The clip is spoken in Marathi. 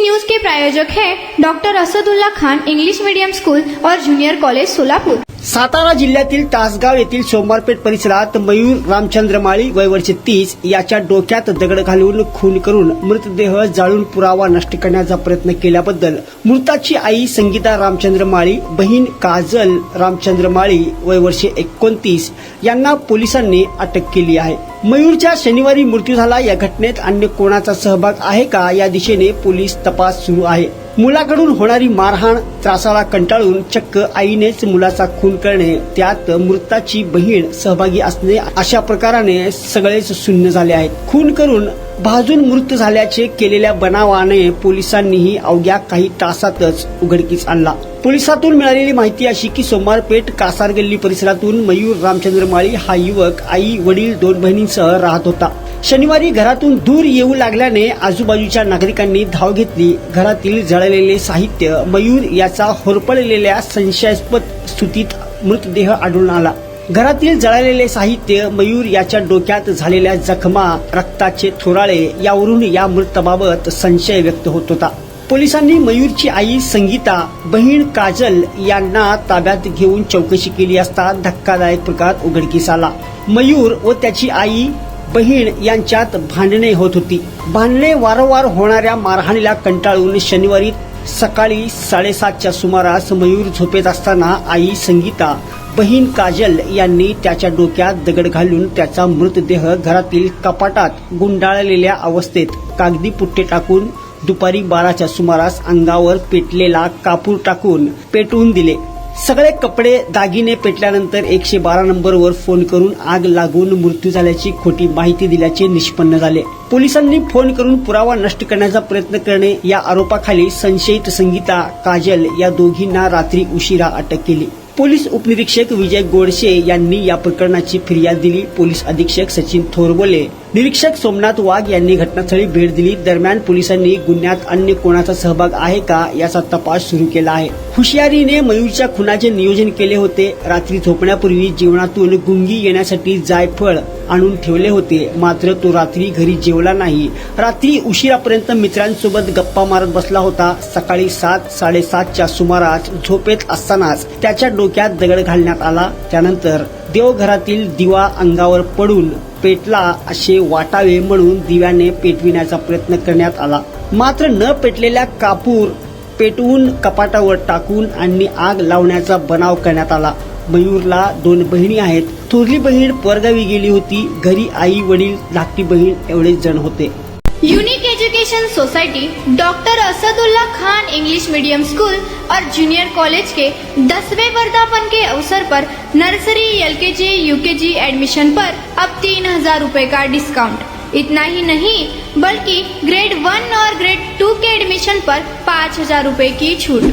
न्यूज के प्रायोजक हैं doctor Asadullah Khan English medium school और जूनियर कॉलेज सोलापूर। सातारा जिल्ह्यातील तासगाव येथील सोमवारपेठ परिसरात मयूर रामचंद्र माळी वय वर्ष 30 याच्या डोक्यात दगड घालून खून करून मृतदेह जाळून पुरावा नष्ट करण्याचा प्रयत्न केल्याबद्दल मृताची आई संगीता रामचंद्र माळी, बहीण काजल रामचंद्र माळी वय वर्ष 29 यांना पोलिसांनी अटक केली आहे। मयूरच्या शनिवारी मृत्यू झाला। या घटनेत अन्य कोणाचा सहभाग आहे का या दिशेने पोलीस तपास सुरू आहे। मुलाकडून होणारी मारहाण, त्रासाला कंटाळून चक्क आईनेच मुलाचा खून करणे, त्यात मृताची बहीण सहभागी असणे अशा प्रकाराने सगळेच शून्य झाले आहेत। खून करून भाजून मृत झाल्याचे केलेल्या बनावाने पोलिसांनीही अवघ्या काही तासातच उघडकीस आणला। पोलिसातून मिळालेली माहिती अशी की सोमवारपेठ कासारगल्ली परिसरातून मयूर रामचंद्र माळी हा युवक आई, वडील, 2 बहिणींसह राहत होता। शनिवारी घरातून धूर येऊ लागल्याने आजूबाजूच्या नागरिकांनी धाव घेतली। घरातील जळलेले साहित्य, मयूर याचा होरपळलेल्या संशयास्पद स्थितीत मृतदेह आढळून आला। घरातील जळलेले साहित्य, मयूर याच्या डोक्यात झालेल्या जखमा, रक्ताचे थोराळे यावरून या मृताबाबत संशय व्यक्त होत होता। पोलिसांनी मयूरची आई संगीता, बहीण काजल यांना ताब्यात घेऊन चौकशी केली असता धक्कादायक प्रकार उघडकीस आला। मयूर व त्याची आई, बहीण यांच्यात भांडणे होत होती। भांडणे वारंवार होणाऱ्या मारहाणीला कंटाळून शनिवारी सकाळी 7:30च्या सुमारास मयूर झोपेत असताना आई संगीता, बहीण काजल यांनी त्याच्या डोक्यात दगड घालून त्याचा मृतदेह घरातील कपाटात गुंडाळलेल्या अवस्थेत कागदी पुट्टे टाकून दुपारी 12च्या सुमारास अंगावर पेटलेला कापूर टाकून पेटवून दिले। सगळे कपडे, दागिने पेटल्यानंतर 112 नंबरवर फोन करून आग लागून मृत्यू झाल्याची खोटी माहिती दिल्याचे निष्पन्न झाले। पोलिसांनी फोन करून पुरावा नष्ट करण्याचा प्रयत्न करणे या आरोपाखाली संशयित संगीता, काजल या दोघींना रात्री उशिरा अटक केली। पोलीस उपनिरीक्षक विजय गोडसे यांनी या प्रकरणाची फिर्याद दिली। पोलीस अधीक्षक सचिन थोरबोले, निरीक्षक सोमनाथ वाघ यांनी घटनास्थळी भेट दिली। दरम्यान पोलिसांनी गुन्ह्यात अन्य कोणाचा सहभाग आहे का याचा तपास सुरू केला आहे। हुशारीने मयूरच्या खुनाचे नियोजन केले होते। रात्री झोपण्यापूर्वी जेवणातून गुंगी येण्यासाठी जायफळ आणून ठेवले होते, मात्र तो रात्री घरी जेवला नाही। रात्री उशिरापर्यंत मित्रांसोबत गप्पा मारत बसला होता। सकाळी 7-7:30च्या सुमारास झोपेत असतानाच त्याच्या डोक्यात दगड घालण्यात आला। त्यानंतर देवघरातील दिवा अंगावर पडून पेटला असे वाटावे म्हणून दिव्याने पेटविण्याचा प्रयत्न करण्यात आला, मात्र न पेटलेल्या कापूर पेटवून कपाटावर टाकून आणि आग लावण्याचा बनाव करण्यात आला। मयूरला 2 बहिणी आहेत। थोरली बहीण परगावी गेली होती। घरी आई, वडील, धाकटी बहीण एवढेच जण होते। Unique education society doctor Asadullah Khan English medium school और जूनियर कॉलेज के 10वें वर्धापन के अवसर पर नर्सरी, LKG, UKG एडमिशन पर अब 3000 रुपए का डिस्काउंट। इतना ही नहीं बल्कि ग्रेड 1 और ग्रेड 2 के एडमिशन पर 5000 रुपए की छूट।